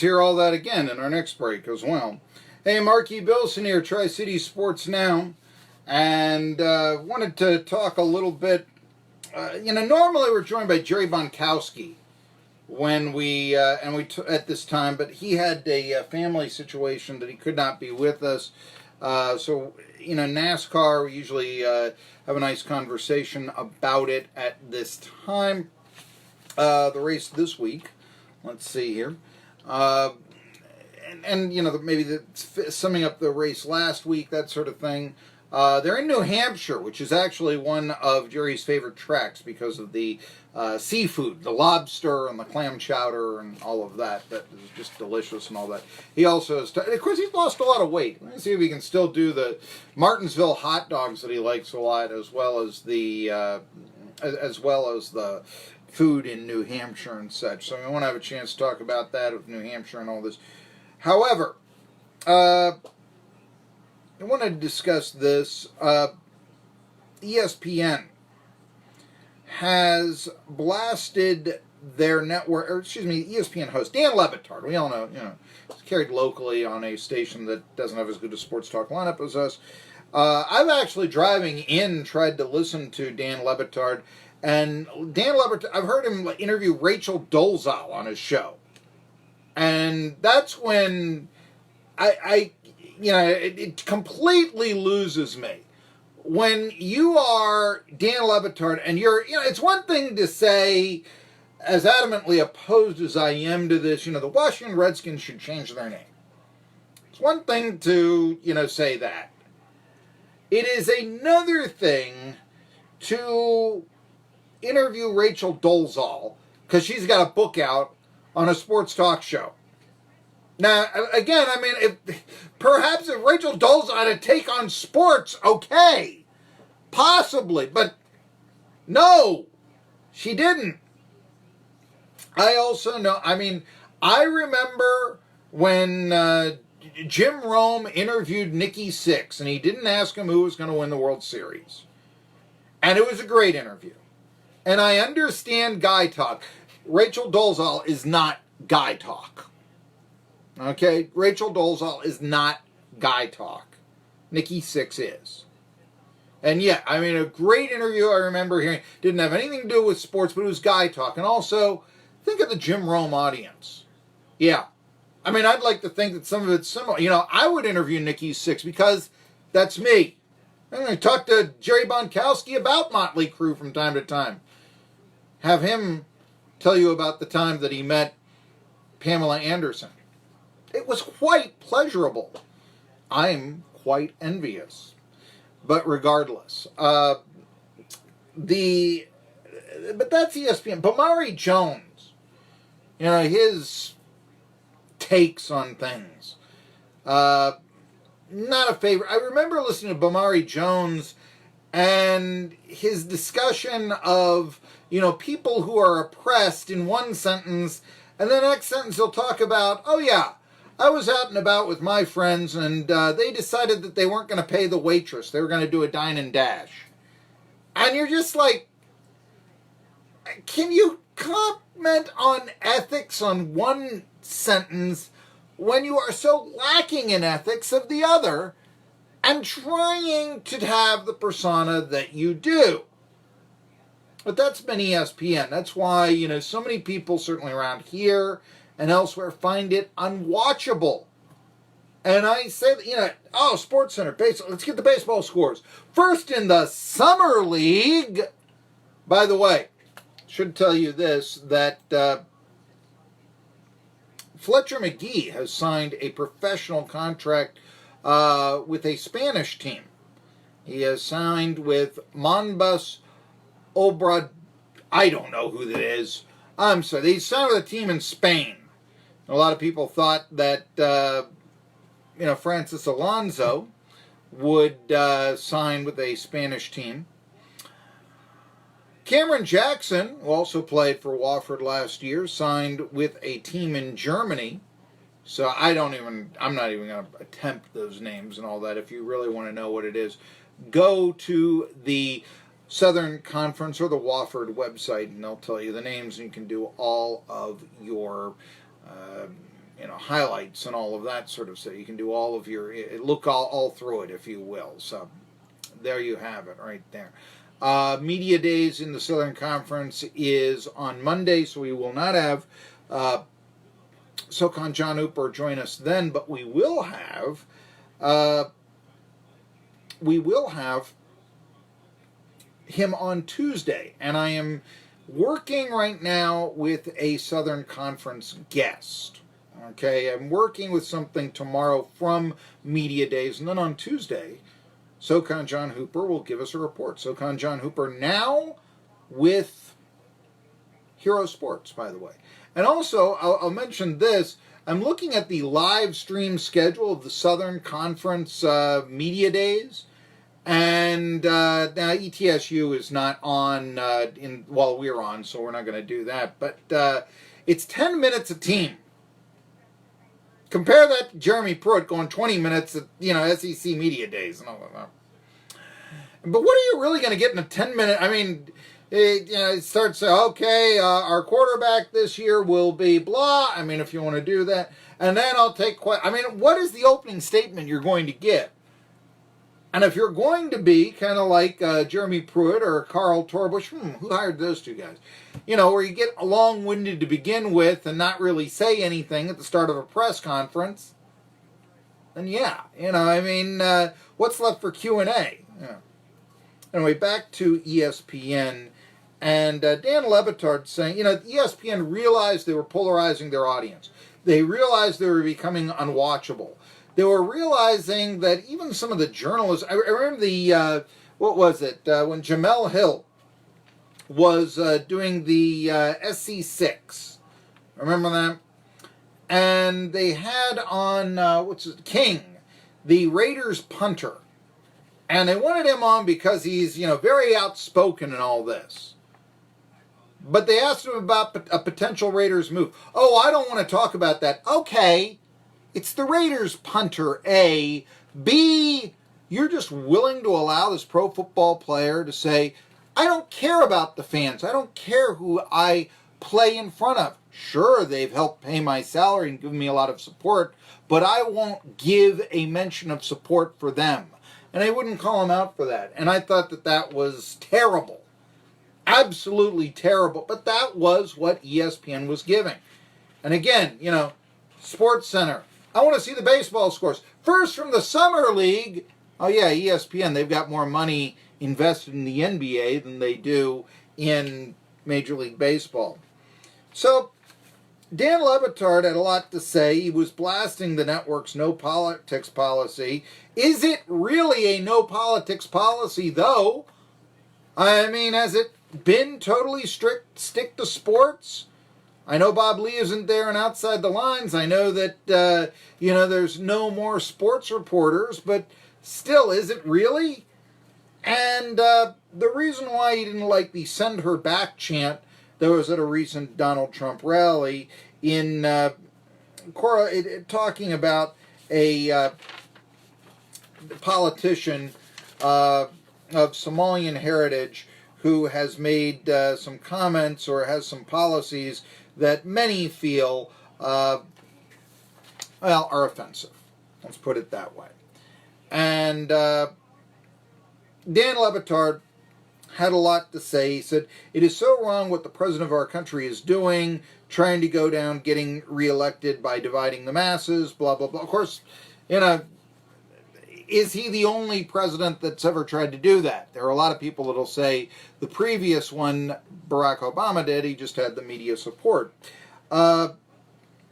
Hear all that again in our next break as well. Hey, Marky, Billson here, Tri-City Sports Now, and wanted to talk a little bit. Normally we're joined by Jerry Bonkowski when we at this time, but he had a family situation that he could not be with us. So NASCAR, we usually have a nice conversation about it at this time. The race this week, let's see here. Maybe summing up the race last week, that sort of thing. They're in New Hampshire, which is actually one of Jerry's favorite tracks because of the seafood, the lobster and the clam chowder and all of that. That is just delicious and all that. He also has, of course, he's lost a lot of weight. Let's see if he can still do the Martinsville hot dogs that he likes a lot, as well as the food in New Hampshire and such. So I want to have a chance to talk about that with New Hampshire and all this. However, I want to discuss this. ESPN has blasted their network, ESPN host Dan Le Batard. We all know, he's carried locally on a station that doesn't have as good a sports talk lineup as us. I've actually, driving in, tried to listen to Dan Le Batard. And Dan Le Batard, I've heard him interview Rachel Dolezal on his show. And that's when it completely loses me. When you are Dan Le Batard and it's one thing to say, as adamantly opposed as I am to this, the Washington Redskins should change their name. It's one thing to, say that. It is another thing to interview Rachel Dolezal because she's got a book out on a sports talk show. Now, again, perhaps if Rachel Dolezal had a take on sports, okay, possibly, but no, she didn't. I also know, I remember when Jim Rome interviewed Nikki Sixx, and he didn't ask him who was going to win the World Series. And it was a great interview. And I understand guy talk. Rachel Dolezal is not guy talk. Okay? Rachel Dolezal is not guy talk. Nikki Sixx is. And yeah, a great interview I remember hearing. Didn't have anything to do with sports, but it was guy talk. And also, think of the Jim Rome audience. Yeah. I'd like to think that some of it's similar. I would interview Nikki Sixx because that's me. I'm going to talk to Jerry Bonkowski about Motley Crue from time to time. Have him tell you about the time that he met Pamela Anderson. It was quite pleasurable. I'm quite envious. But regardless, but that's ESPN. Bomari Jones, his takes on things. Not a favorite. I remember listening to Bomari Jones and his discussion of, people who are oppressed in one sentence, and the next sentence he'll talk about, oh yeah, I was out and about with my friends, and they decided that they weren't going to pay the waitress. They were going to do a dine and dash. And you're just like, can you comment on ethics on one sentence when you are so lacking in ethics of the other and trying to have the persona that you do? But that's been ESPN. That's why, so many people, certainly around here and elsewhere, find it unwatchable. And I say, Sports Center, baseball, let's get the baseball scores. First in the Summer League. By the way, should tell you this, that Fletcher McGee has signed a professional contract with a Spanish team. He has signed with Monbus Obra. I don't know who that is. I'm sorry. He signed with a team in Spain. A lot of people thought that, Francis Alonso would sign with a Spanish team. Cameron Jackson, who also played for Wofford last year, signed with a team in Germany. So I'm not even going to attempt those names and all that. If you really want to know what it is, go to the Southern Conference or the Wofford website, and they'll tell you the names, and you can do all of your, highlights and all of that sort of stuff. You can do all of your, look all through it, if you will. So there you have it right there. Media Days in the Southern Conference is on Monday, so we will not have SoCon John Hooper join us then, but we will have him on Tuesday, and I am working right now with a Southern Conference guest. Okay, I'm working with something tomorrow from Media Days, and then on Tuesday, SoCon John Hooper will give us a report. SoCon John Hooper now with Hero Sports, by the way. And also, I'll mention this. I'm looking at the live stream schedule of the Southern Conference Media Days. And now ETSU is not on while we're on, so we're not going to do that. But it's 10 minutes a team. Compare that to Jeremy Pruitt going 20 minutes at SEC Media Days and all of that. But what are you really going to get in a 10-minute? I mean, it starts, okay, our quarterback this year will be blah. I mean, if you want to do that. And then I'll take, what is the opening statement you're going to get? And if you're going to be kind of like Jeremy Pruitt or Carl Torbush, who hired those two guys? Where you get long-winded to begin with and not really say anything at the start of a press conference, then what's left for Q&A? Yeah. Anyway, back to ESPN. And Dan Le Batard saying, ESPN realized they were polarizing their audience. They realized they were becoming unwatchable. They were realizing that even some of the journalists, I remember when Jamel Hill was doing the SC6. Remember that? And they had on, King, the Raiders punter. And they wanted him on because he's, very outspoken and all this. But they asked him about a potential Raiders move. Oh, I don't want to talk about that. Okay. It's the Raiders punter, A. B, you're just willing to allow this pro football player to say, I don't care about the fans. I don't care who I play in front of. Sure, they've helped pay my salary and given me a lot of support, but I won't give a mention of support for them. And I wouldn't call him out for that. And I thought that was terrible. Absolutely terrible. But that was what ESPN was giving. And again, Sports Center. I want to see the baseball scores. First from the Summer League. Oh yeah, ESPN, they've got more money invested in the NBA than they do in Major League Baseball. So, Dan Le Batard had a lot to say. He was blasting the network's no politics policy. Is it really a no politics policy, though? I mean, has it been totally strict, stick to sports? I know Bob Lee isn't there and Outside the Lines. I know that, there's no more sports reporters, but still, is it really? And the reason why he didn't like the send her back chant that was at a recent Donald Trump rally in talking about a politician of Somalian heritage who has made some comments or has some policies that many feel, are offensive. Let's put it that way. And Dan Le Batard had a lot to say. He said, it is so wrong what the president of our country is doing, trying to go down, getting reelected by dividing the masses, blah, blah, blah. Of course, is he the only president that's ever tried to do that? There are a lot of people that'll say the previous one, Barack Obama, did. He just had the media support.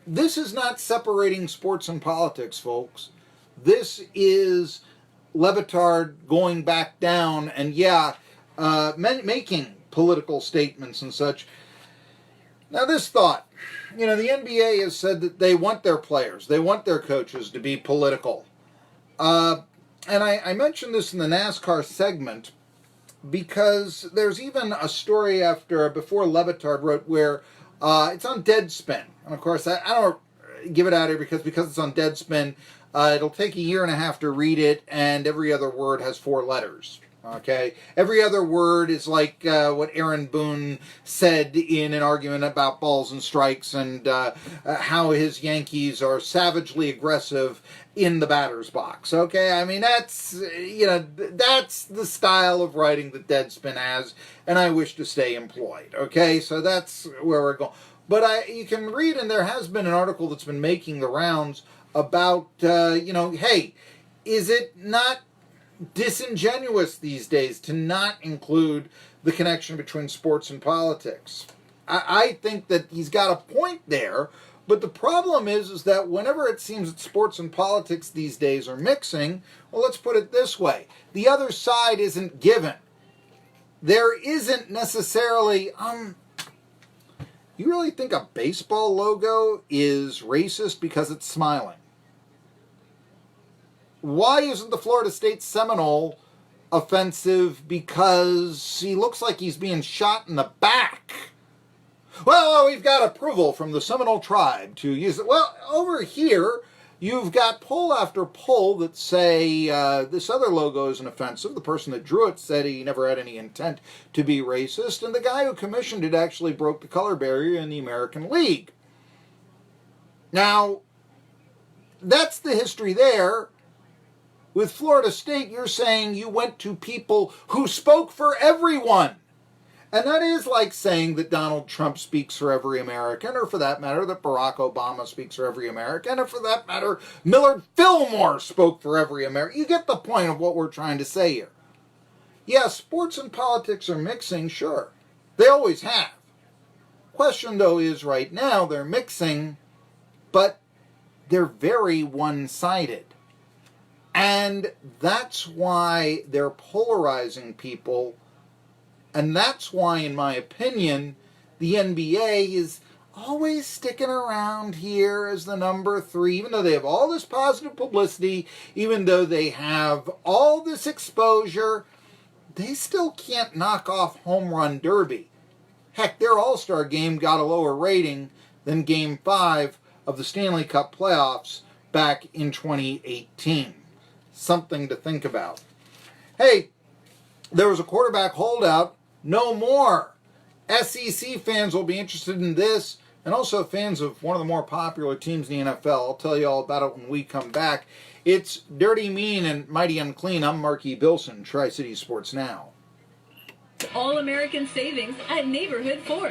This is not separating sports and politics, folks. This is Le Batard going back down and, making political statements and such. Now, this thought, the NBA has said that they want their players, they want their coaches to be political. And I mentioned this in the NASCAR segment because there's even a story before Le Batard wrote where it's on Deadspin. And of course, I don't give it out here because it's on Deadspin. It'll take a year and a half to read it, and every other word has 4 letters. Okay? Every other word is like what Aaron Boone said in an argument about balls and strikes and how his Yankees are savagely aggressive in the batter's box. Okay? I mean, that's the style of writing that Deadspin has, and I wish to stay employed. Okay? So that's where we're going. But you can read, and there has been an article that's been making the rounds about, hey, is it not disingenuous these days to not include the connection between sports and politics? I think that he's got a point there, but the problem is that whenever it seems that sports and politics these days are mixing, well, let's put it this way. The other side isn't given. There isn't necessarily, you really think a baseball logo is racist because it's smiling? Why isn't the Florida State Seminole offensive because he looks like he's being shot in the back? Well, we've got approval from the Seminole tribe to use it. Well, over here, you've got poll after poll that say this other logo isn't offensive. The person that drew it said he never had any intent to be racist, and the guy who commissioned it actually broke the color barrier in the American League. Now, that's the history there. With Florida State, you're saying you went to people who spoke for everyone. And that is like saying that Donald Trump speaks for every American, or for that matter, that Barack Obama speaks for every American, or for that matter, Millard Fillmore spoke for every American. You get the point of what we're trying to say here. Yeah, sports and politics are mixing, sure. They always have. Question, though, is right now they're mixing, but they're very one-sided. And that's why they're polarizing people. And that's why, in my opinion, the NBA is always sticking around here as the number 3, even though they have all this positive publicity, even though they have all this exposure, they still can't knock off Home Run Derby. Heck, their All-Star game got a lower rating than Game 5 of the Stanley Cup playoffs back in 2018. Something to think about. Hey, there was a quarterback holdout. No more. SEC fans will be interested in this, and also fans of one of the more popular teams in the NFL. I'll tell you all about it when we come back. It's Dirty, Mean, and Mighty Unclean. I'm Marky Billson, Tri-City Sports Now. All-American savings at Neighborhood Ford.